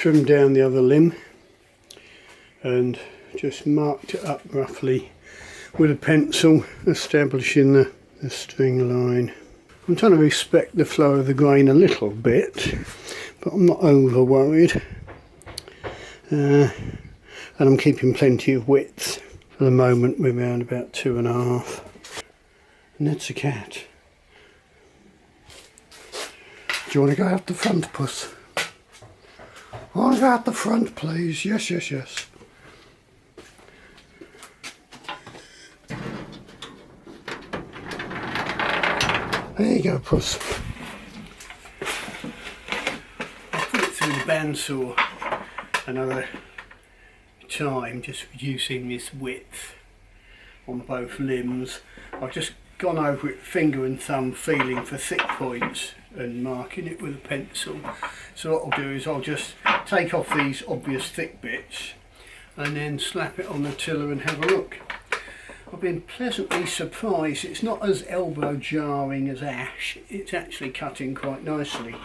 trimmed down the other limb and just marked it up roughly with a pencil, establishing the string line. I'm trying to respect the flow of the grain a little bit, but I'm not over worried. And I'm keeping plenty of width. For the moment we're around about 2.5. And that's a cat. Do you want to go out the front, Puss? I want to go out the front, please. Yes, yes, yes. There you go, Puss. I'll put it through the bandsaw another time, just reducing this width on both limbs. I've just gone over it finger and thumb, feeling for thick points and marking it with a pencil. So what I'll do is I'll just take off these obvious thick bits and then slap it on the tiller and have a look. I've been pleasantly surprised. It's not as elbow jarring as ash. It's actually cutting quite nicely.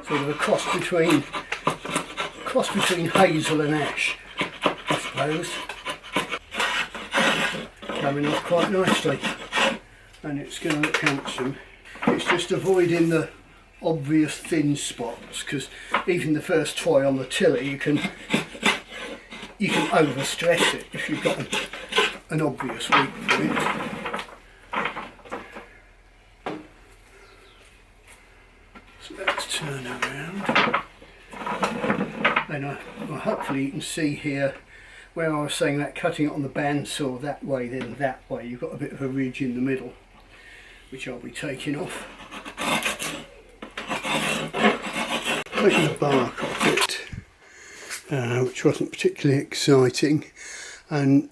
Sort of a cross between hazel and ash, I suppose. Coming off quite nicely, and it's going to look handsome. It's just avoiding the obvious thin spots, because even the first try on the tiller you can overstress it if you've got an obvious weak point. So let's turn around. And well, hopefully you can see here where I was saying that cutting it on the bandsaw that way then that way, you've got a bit of a ridge in the middle, which I'll be taking off. Taking the bark off it, which wasn't particularly exciting, and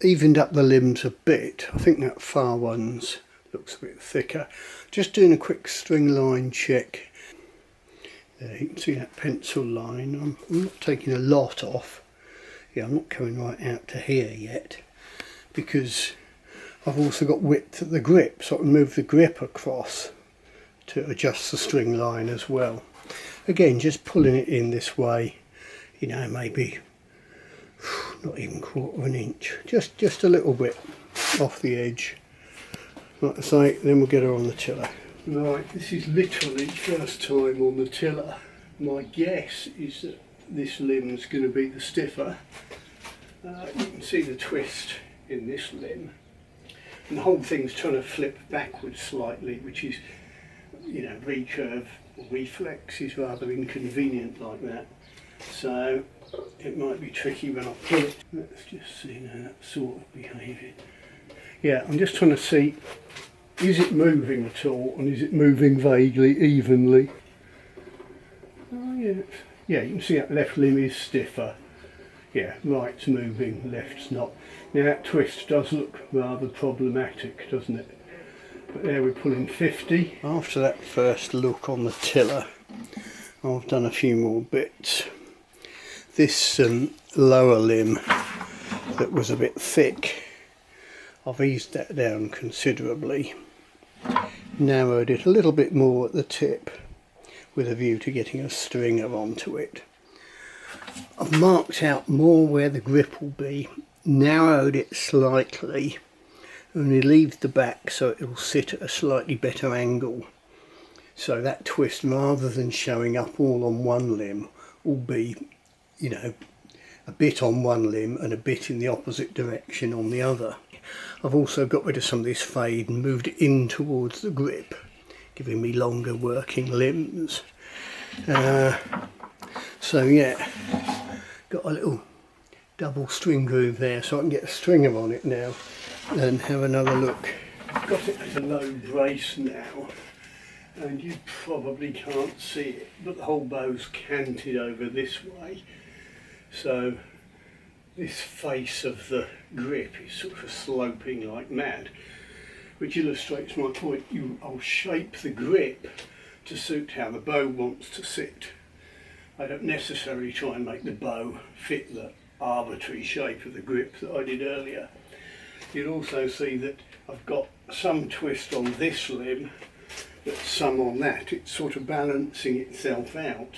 evened up the limbs a bit. I think that far one's looks a bit thicker. Just doing a quick string line check. There you can see that pencil line. I'm not taking a lot off. Yeah, I'm not coming right out to here yet, because I've also got width at the grip, so I can move the grip across to adjust the string line as well. Again, just pulling it in this way, you know, maybe not even 1/4 of an inch, just a little bit off the edge. Like I say, then we'll get her on the tiller. Right, this is literally first time on the tiller. My guess is that this limb's going to be the stiffer. You can see the twist in this limb, and the whole thing's trying to flip backwards slightly, which is, you know, recurve reflex is rather inconvenient like that, so it might be tricky when I pull it. Let's just see now that sort of behaving. Yeah, I'm just trying to see, is it moving at all, and is it moving vaguely evenly? Oh yeah, yeah, you can see that left limb is stiffer. Yeah, right's moving, left's not. Now that twist does look rather problematic, doesn't it? But there we're pulling 50. After that first look on the tiller, I've done a few more bits. This lower limb that was a bit thick, I've eased that down considerably. Narrowed it a little bit more at the tip with a view to getting a stringer onto it. I've marked out more where the grip will be, narrowed it slightly, and relieved the back so it will sit at a slightly better angle. So that twist, rather than showing up all on one limb, will be, you know, a bit on one limb and a bit in the opposite direction on the other. I've also got rid of some of this fade and moved it in towards the grip, giving me longer working limbs. So yeah, got a little double string groove there, so I can get a stringer on it now and have another look. Got it at a low brace now, and you probably can't see it, but the whole bow's canted over this way, so this face of the grip is sort of sloping like mad, which illustrates my point. I'll shape the grip to suit how the bow wants to sit. I don't necessarily try and make the bow fit the arbitrary shape of the grip that I did earlier. You'll also see that I've got some twist on this limb But some on that, it's sort of balancing itself out.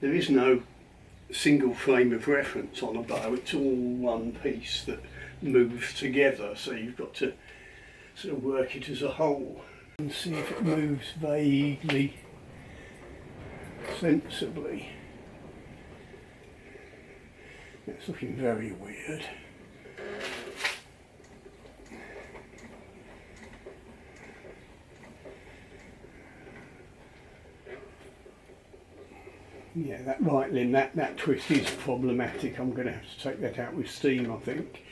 There is no single frame of reference on a bow, it's all one piece that moves together, so you've got to sort of work it as a whole and see if it moves vaguely sensibly. It's looking very weird. Yeah, that right limb, that twist is problematic. I'm going to have to take that out with steam, I think.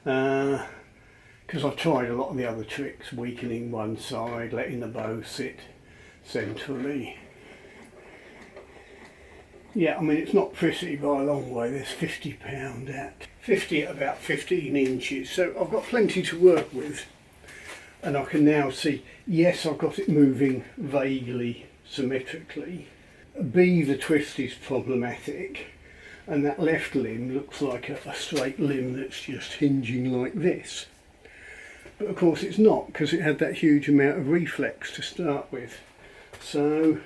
Because I've tried a lot of the other tricks, weakening one side, letting the bow sit centrally. Yeah, I mean, it's not pretty by a long way. There's 50 pound at 50 at about 15 inches. So I've got plenty to work with. And I can now see, yes, I've got it moving vaguely symmetrically. B, the twist is problematic, and that left limb looks like a straight limb that's just hinging like this. But of course it's not, because it had that huge amount of reflex to start with. So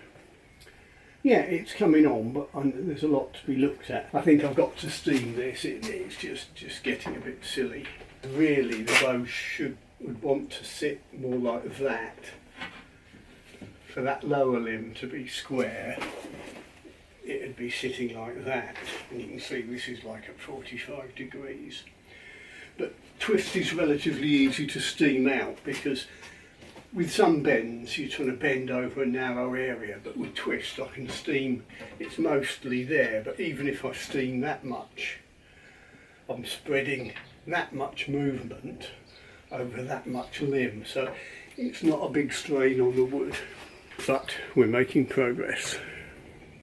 yeah, it's coming on, but there's a lot to be looked at. I think I've got to steam this. It's just getting a bit silly. Really, the bow would want to sit more like that. For that lower limb to be square, it'd be sitting like that. And you can see this is like at 45 degrees. But twist is relatively easy to steam out, because with some bends you're trying to bend over a narrow area, but with twist I can steam, it's mostly there, but even if I steam that much, I'm spreading that much movement over that much limb, so it's not a big strain on the wood. But we're making progress.